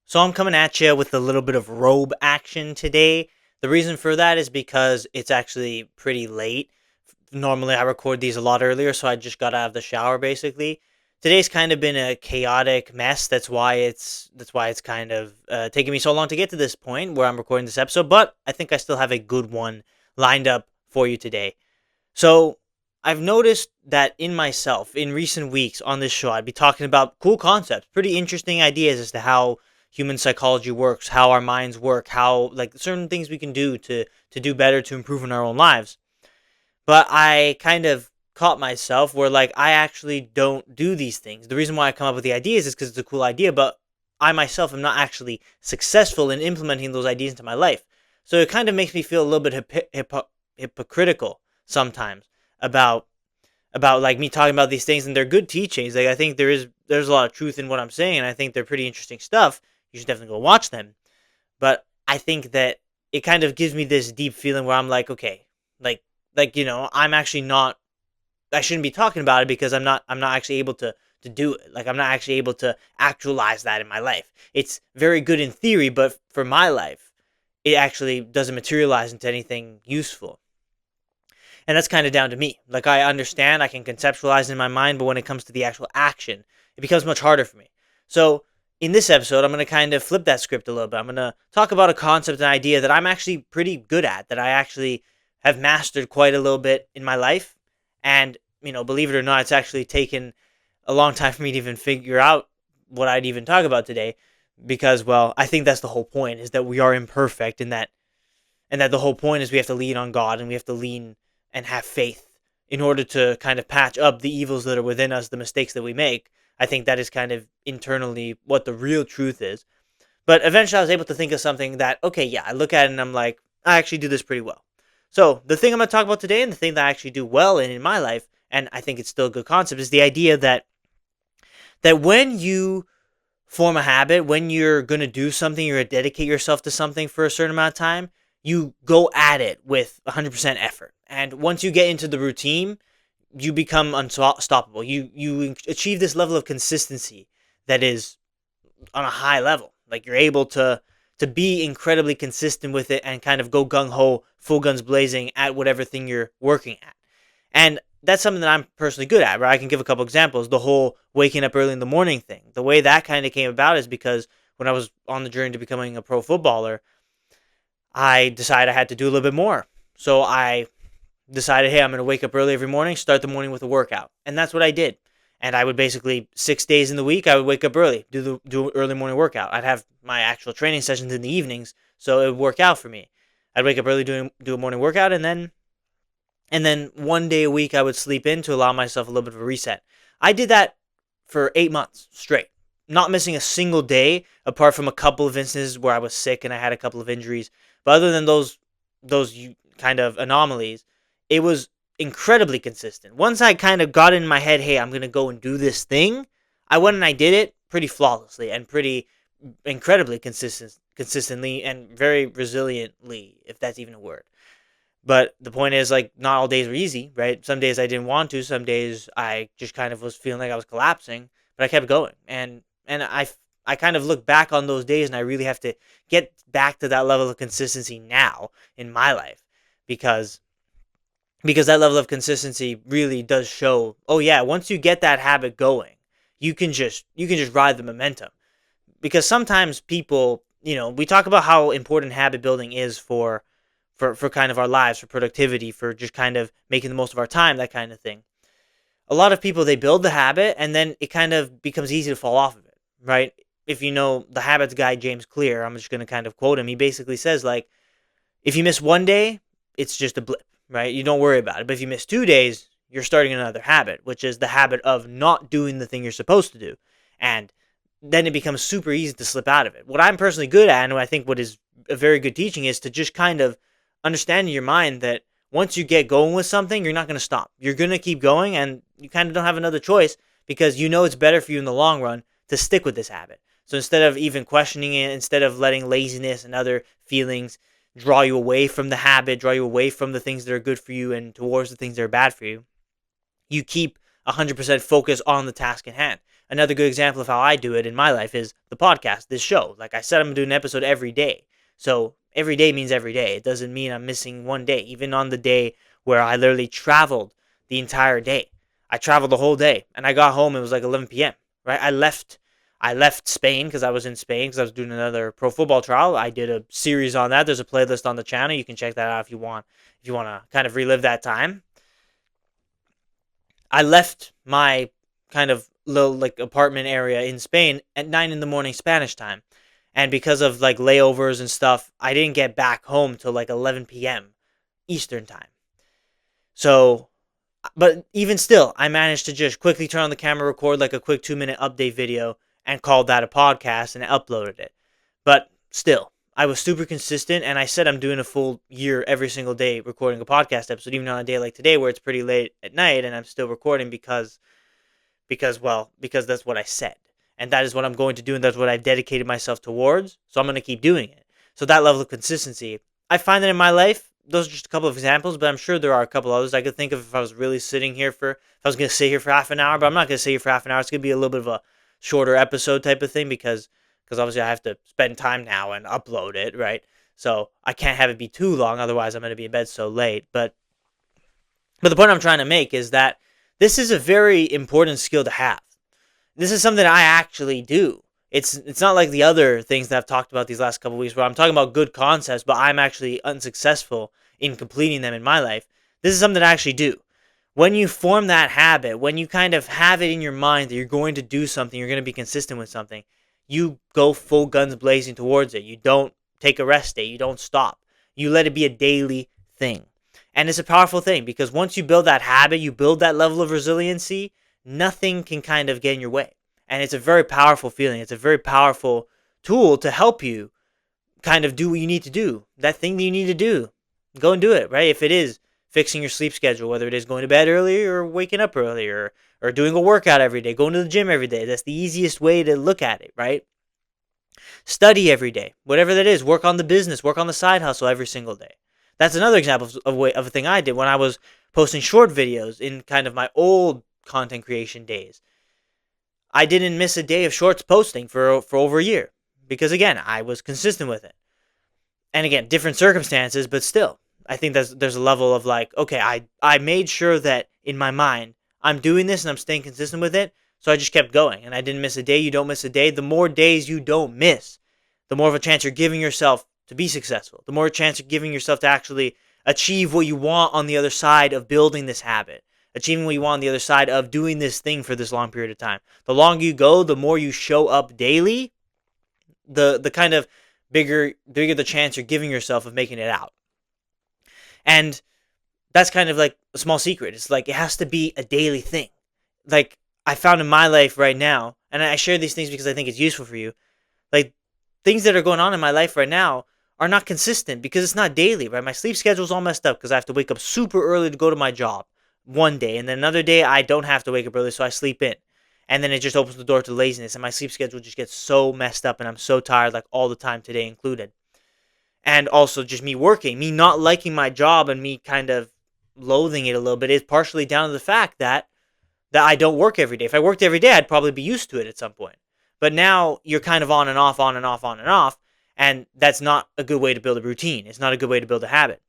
So I'm coming at you with a little bit of robe action today. The reason for that is because it's actually pretty late. Normally I record these a lot earlier, so I just got out of the shower basically. Today's kind of been a chaotic mess. That's why it's kind of taking me so long to get to this point where I'm recording this episode. But I think I still have a good one lined up for you today. So I've noticed that in myself in recent weeks on this show, I'd be talking about cool concepts, pretty interesting ideas as to how human psychology works, how our minds work, how like certain things we can do to do better to improve in our own lives. But I kind of caught myself where like I actually don't do these things. The reason why I come up with the ideas is because it's a cool idea, but I myself am not actually successful in implementing those ideas into my life. So it kind of makes me feel a little bit hypocritical sometimes about like me talking about these things, and they're good teachings. Like I think there's a lot of truth in what I'm saying, and I think they're pretty interesting stuff. You should definitely go watch them. But I think that it kind of gives me this deep feeling where I'm like, okay, like I'm actually not. I shouldn't be talking about it because I'm not actually able to do it. Like I'm not actually able to actualize that in my life. It's very good in theory, but for my life, it actually doesn't materialize into anything useful. And that's kind of down to me. Like I understand, I can conceptualize in my mind, but when it comes to the actual action, it becomes much harder for me. So in this episode, I'm going to kind of flip that script a little bit. I'm going to talk about a concept and idea that I'm actually pretty good at, that I actually have mastered quite a little bit in my life. And, believe it or not, it's actually taken a long time for me to even figure out what I'd even talk about today because, well, I think that's the whole point, is that we are imperfect, and that the whole point is we have to lean on God, and we have to lean and have faith in order to kind of patch up the evils that are within us, the mistakes that we make. I think that is kind of internally what the real truth is. But eventually I was able to think of something that, okay, yeah, I look at it and I'm like, I actually do this pretty well. So the thing I'm going to talk about today, and the thing that I actually do well in my life, and I think it's still a good concept, is the idea that when you form a habit, when you're going to do something, you're going to dedicate yourself to something for a certain amount of time, you go at it with 100% effort. And once you get into the routine, you become unstoppable. You achieve this level of consistency that is on a high level. Like you're able to be incredibly consistent with it and kind of go gung ho, full guns blazing at whatever thing you're working at. And that's something that I'm personally good at, right? I can give a couple examples. The whole waking up early in the morning thing. The way that kind of came about is because when I was on the journey to becoming a pro footballer, I decided I had to do a little bit more. So I decided, hey, I'm going to wake up early every morning, start the morning with a workout. And that's what I did. And I would basically 6 days in the week, I would wake up early, do early morning workout. I'd have my actual training sessions in the evenings, so it would work out for me. I'd wake up early, do a morning workout, and then 1 day a week I would sleep in to allow myself a little bit of a reset. I did that for 8 months straight, not missing a single day, apart from a couple of instances where I was sick and I had a couple of injuries. But other than those kind of anomalies, it was incredibly consistent. Once I kind of got in my head, hey, I'm going to go and do this thing, I went and I did it pretty flawlessly and pretty incredibly consistently and very resiliently, if that's even a word. But the point is, like, not all days were easy, right? Some days I didn't want to. Some days I just kind of was feeling like I was collapsing, but I kept going. And I kind of look back on those days, and I really have to get back to that level of consistency now in my life, because that level of consistency really does show, oh yeah, once you get that habit going, you can just ride the momentum. Because sometimes people, we talk about how important habit building is for kind of our lives, for productivity, for just kind of making the most of our time, that kind of thing. A lot of people, they build the habit and then it kind of becomes easy to fall off of it, right? If you know the habits guy, James Clear, I'm just going to kind of quote him. He basically says, like, if you miss 1 day, it's just a blip, right? You don't worry about it. But if you miss 2 days, you're starting another habit, which is the habit of not doing the thing you're supposed to do. And then it becomes super easy to slip out of it. What I'm personally good at, and I think what is a very good teaching, is to just kind of understand in your mind that once you get going with something, you're not going to stop. You're going to keep going, and you kind of don't have another choice because you know it's better for you in the long run to stick with this habit. So instead of even questioning it, instead of letting laziness and other feelings draw you away from the habit, draw you away from the things that are good for you and towards the things that are bad for you, you keep 100% focus on the task at hand. another good example of how I do it in my life is the podcast, this show. Like I said, I'm doing an episode every day. So every day means every day. It doesn't mean I'm missing one day. Even on the day where I literally traveled the entire day. I traveled the whole day and I got home. It was like 11 p.m. Right? I left Spain because I was in Spain because I was doing another pro football trial. I did a series on that. There's a playlist on the channel. You can check that out if you want. If you want to kind of relive that time. I left my kind of little like apartment area in Spain at 9 in the morning Spanish time. And because of like layovers and stuff, I didn't get back home till like 11 p.m. Eastern time. So, but even still, I managed to just quickly turn on the camera, record like a quick 2-minute update video, and called that a podcast and uploaded it. But still, I was super consistent, and I said I'm doing a full year every single day recording a podcast episode, even on a day like today where it's pretty late at night and I'm still recording because that's what I said. And that is what I'm going to do, and that's what I've dedicated myself towards. So I'm going to keep doing it. So that level of consistency, I find that in my life, those are just a couple of examples, but I'm sure there are a couple others I could think of if I was really sitting here if I was going to sit here for half an hour, but I'm not going to sit here for half an hour. It's going to be a little bit of a shorter episode type of thing because obviously I have to spend time now and upload it, right? So I can't have it be too long, otherwise I'm going to be in bed so late. But the point I'm trying to make is that this is a very important skill to have. This is something I actually do. It's not like the other things that I've talked about these last couple of weeks where I'm talking about good concepts, but I'm actually unsuccessful in completing them in my life. This is something I actually do. When you form that habit, when you kind of have it in your mind that you're going to do something, you're going to be consistent with something, you go full guns blazing towards it. You don't take a rest day. You don't stop. You let it be a daily thing. And it's a powerful thing because once you build that habit, you build that level of resiliency, nothing can kind of get in your way. And it's a very powerful feeling. It's a very powerful tool to help you kind of do what you need to do. That thing that you need to do. Go and do it, right? If it is fixing your sleep schedule, whether it is going to bed early or waking up earlier or doing a workout every day, going to the gym every day. That's the easiest way to look at it, right? Study every day. Whatever that is, work on the business, work on the side hustle every single day. That's another example of a thing I did when I was posting short videos in kind of my old content creation days. I didn't miss a day of shorts posting for over a year because, again, I was consistent with it. And again, different circumstances, but still, I think there's a level of like, okay, I made sure that in my mind, I'm doing this and I'm staying consistent with it, so I just kept going. And I didn't miss a day. You don't miss a day. The more days you don't miss, the more of a chance you're giving yourself to be successful. The more a chance you're giving yourself to actually achieve what you want on the other side of building this habit. Achieving what you want on the other side of doing this thing for this long period of time. The longer you go, the more you show up daily, the kind of bigger the chance you're giving yourself of making it out. And that's kind of like a small secret. It's like it has to be a daily thing. Like I found in my life right now, and I share these things because I think it's useful for you. Like things that are going on in my life right now are not consistent because it's not daily, right? My sleep schedule's all messed up because I have to wake up super early to go to my job one day, and then another day I don't have to wake up early, so I sleep in. And then it just opens the door to laziness, and my sleep schedule just gets so messed up, and I'm so tired, like all the time today included. And also just me working, me not liking my job and me kind of loathing it a little bit is partially down to the fact that I don't work every day. If I worked every day, I'd probably be used to it at some point. But now you're kind of on and off, on and off, on and off, and that's not a good way to build a routine. It's not a good way to build a habit.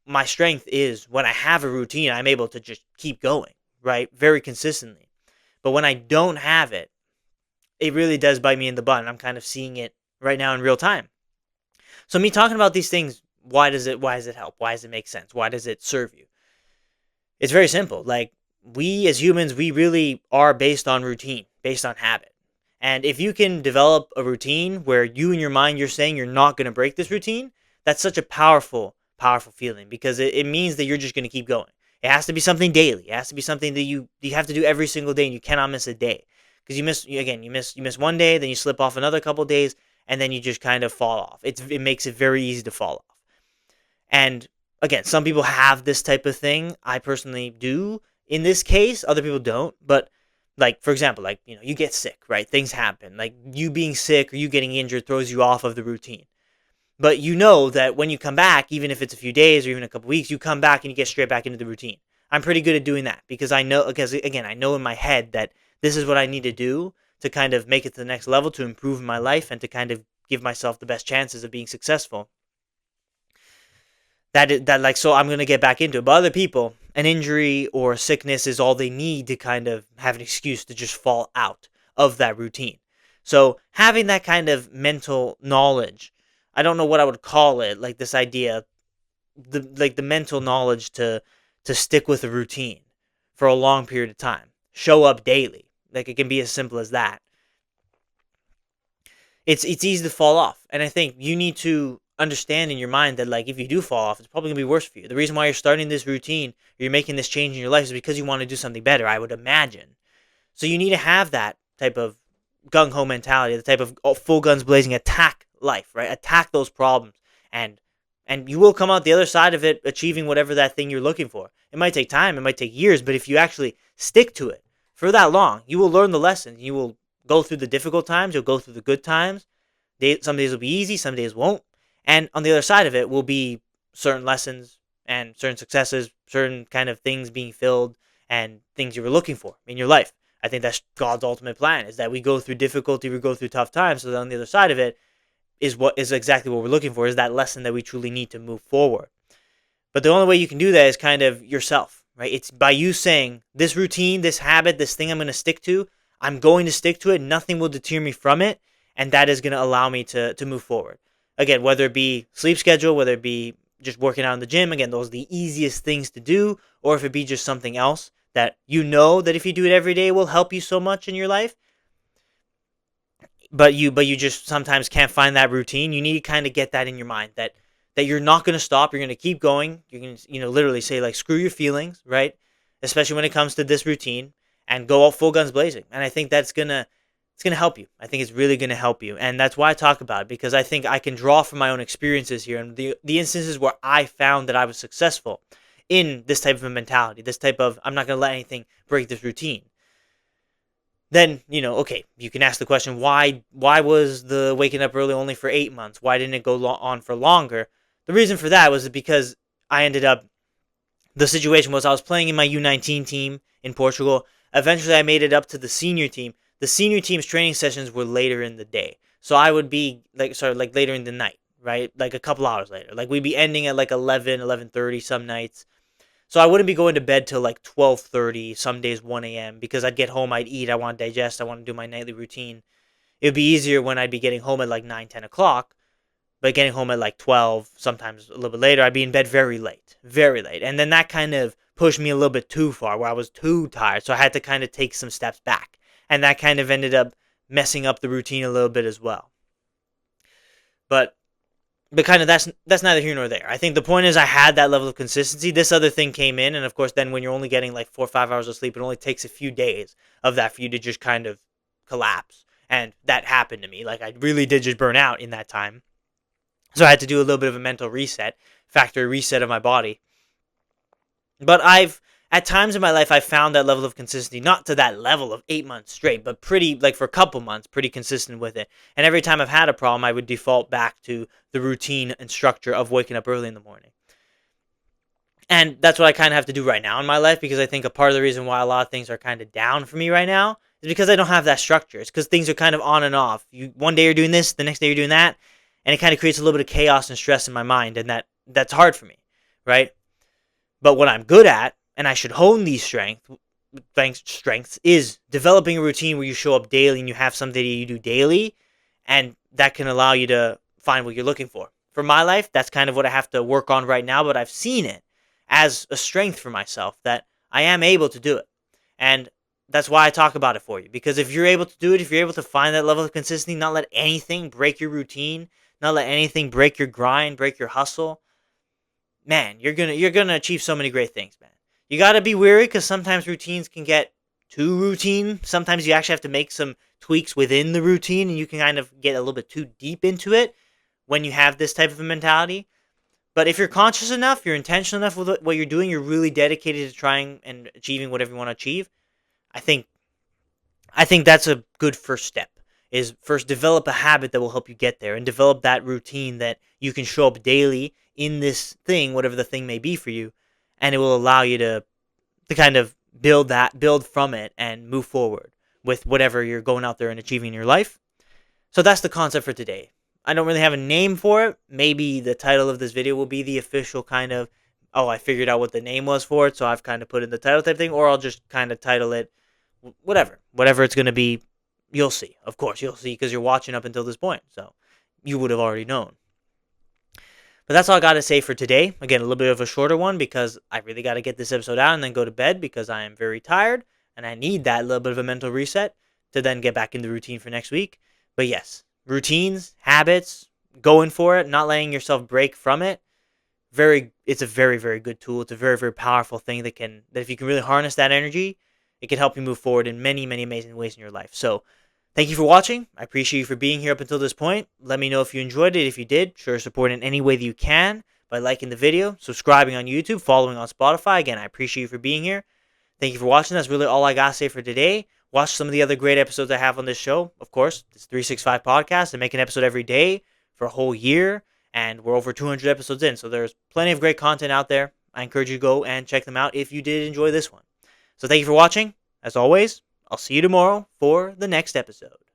My strength is when I have a routine, I'm able to just keep going, right? Very consistently. But when I don't have it, it really does bite me in the butt. And I'm kind of seeing it right now in real time. So me talking about these things, why does it help? Why does it make sense? Why does it serve you? It's very simple. Like we as humans, we really are based on routine, based on habit. And if you can develop a routine where you in your mind, you're saying you're not going to break this routine, that's such a powerful feeling because it means that you're just going to keep going. It has to be something daily. It has to be something that you have to do every single day and you cannot miss a day. Because you miss one day, then you slip off another couple days, and then you just kind of fall off. It makes it very easy to fall off. And again, some people have this type of thing. I personally do in this case. Other people don't. But like, for example, like, you get sick, right? Things happen. Like you being sick or you getting injured throws you off of the routine. But you know that when you come back, even if it's a few days or even a couple weeks, you come back and you get straight back into the routine. I'm pretty good at doing that because I know, again, I know in my head that this is what I need to do to kind of make it to the next level, to improve my life, and to kind of give myself the best chances of being successful. So I'm gonna get back into it. But other people, an injury or sickness is all they need to kind of have an excuse to just fall out of that routine. So having that kind of mental knowledge, I don't know what I would call it, like this idea, the mental knowledge to stick with a routine for a long period of time. Show up daily. Like it can be as simple as that. It's easy to fall off. And I think you need to understand in your mind that like if you do fall off, it's probably gonna be worse for you. The reason why you're starting this routine, or you're making this change in your life is because you want to do something better, I would imagine. So you need to have that type of gung ho mentality, the type of full guns blazing attack life, right? Attack those problems, and you will come out the other side of it achieving whatever that thing you're looking for. It might take time, it might take years, but if you actually stick to it for that long, you will learn the lessons. You will go through the difficult times, you'll go through the good times. Some days will be easy, some days won't. And on the other side of it will be certain lessons and certain successes, certain kind of things being filled and things you were looking for in your life. I think that's God's ultimate plan, is that we go through difficulty, we go through tough times, so that on the other side of it is exactly what we're looking for, is that lesson that we truly need to move forward. But the only way you can do that is kind of yourself, right? It's by you saying, this routine, this habit, this thing I'm going to stick to, I'm going to stick to it. Nothing will deter me from it. And that is going to allow me to move forward. Again, whether it be sleep schedule, whether it be just working out in the gym, again, those are the easiest things to do, or if it be just something else that you know that if you do it every day will help you so much in your life, but you just sometimes can't find that routine. You need to kind of get that in your mind that you're not going to stop. You're going to keep going. You're going to literally say like screw your feelings, right? Especially when it comes to this routine, and go all full guns blazing. And I think that's it's gonna help you. I think it's really gonna help you, and that's why I talk about it, because I think I can draw from my own experiences here and the instances where I found that I was successful in this type of a mentality, this type of I'm not gonna let anything break this routine. Then okay, you can ask the question, why was the waking up early only for 8 months? Why didn't it go on for longer? The reason for that was because I ended up the situation was I was playing in my U19 team in Portugal. Eventually, I made it up to the senior team. The senior team's training sessions were later in the day, so I would be like later in the night, right? Like a couple hours later. Like we'd be ending at like 11, 11:30 some nights. So I wouldn't be going to bed till like 12:30, some days 1 a.m. because I'd get home, I'd eat, I want to digest, I want to do my nightly routine. It would be easier when I'd be getting home at like 9, 10 o'clock, but getting home at like 12, sometimes a little bit later, I'd be in bed very late, very late. And then that kind of pushed me a little bit too far where I was too tired. So I had to kind of take some steps back. And that kind of ended up messing up the routine a little bit as well. But kind of that's neither here nor there. I think the point is I had that level of consistency. This other thing came in, and of course then when you're only getting like 4 or 5 hours of sleep, it only takes a few days of that for you to just kind of collapse. And that happened to me. Like I really did just burn out in that time. So I had to do a little bit of a mental reset, factory reset of my body. But at times in my life, I've found that level of consistency, not to that level of 8 months straight, but pretty, like for a couple months, pretty consistent with it. And every time I've had a problem, I would default back to the routine and structure of waking up early in the morning. And that's what I kind of have to do right now in my life, because I think a part of the reason why a lot of things are kind of down for me right now is because I don't have that structure. It's because things are kind of on and off. One day you're doing this, the next day you're doing that, and it kind of creates a little bit of chaos and stress in my mind, and that's hard for me, right? But what I'm good at, and I should hone these strengths, is developing a routine where you show up daily and you have something that you do daily, and that can allow you to find what you're looking for. For my life, that's kind of what I have to work on right now, but I've seen it as a strength for myself that I am able to do it. And that's why I talk about it for you, because if you're able to do it, if you're able to find that level of consistency, not let anything break your routine, not let anything break your grind, break your hustle, man, you're gonna achieve so many great things, man. You gotta be wary because sometimes routines can get too routine. Sometimes you actually have to make some tweaks within the routine, and you can kind of get a little bit too deep into it when you have this type of a mentality. But if you're conscious enough, you're intentional enough with what you're doing, you're really dedicated to trying and achieving whatever you want to achieve. I think that's a good first step. Is first develop a habit that will help you get there, and develop that routine that you can show up daily in this thing, whatever the thing may be for you, and it will allow you to kind of build from it and move forward with whatever you're going out there and achieving in your life. So that's the concept for today. I don't really have a name for it. Maybe the title of this video will be the official kind of, oh, I figured out what the name was for it, so I've kind of put in the title type thing, or I'll just kind of title it whatever it's going to be. You'll see. Of course, you'll see because you're watching up until this point, so you would have already known. But that's all I got to say for today. Again, a little bit of a shorter one because I really got to get this episode out and then go to bed because I am very tired and I need that little bit of a mental reset to then get back in the routine for next week. But yes, routines, habits, going for it, not letting yourself break from it. It's a very, very good tool. It's a very, very powerful thing that if you can really harness that energy, it can help you move forward in many, many amazing ways in your life. So thank you for watching. I appreciate you for being here up until this point. Let me know if you enjoyed it. If you did, sure support in any way that you can by liking the video, subscribing on YouTube, following on Spotify. Again, I appreciate you for being here. Thank you for watching. That's really all I got to say for today. Watch some of the other great episodes I have on this show. Of course, it's 365 Podcast. I make an episode every day for a whole year, and we're over 200 episodes in. So there's plenty of great content out there. I encourage you to go and check them out if you did enjoy this one. So thank you for watching. As always, I'll see you tomorrow for the next episode.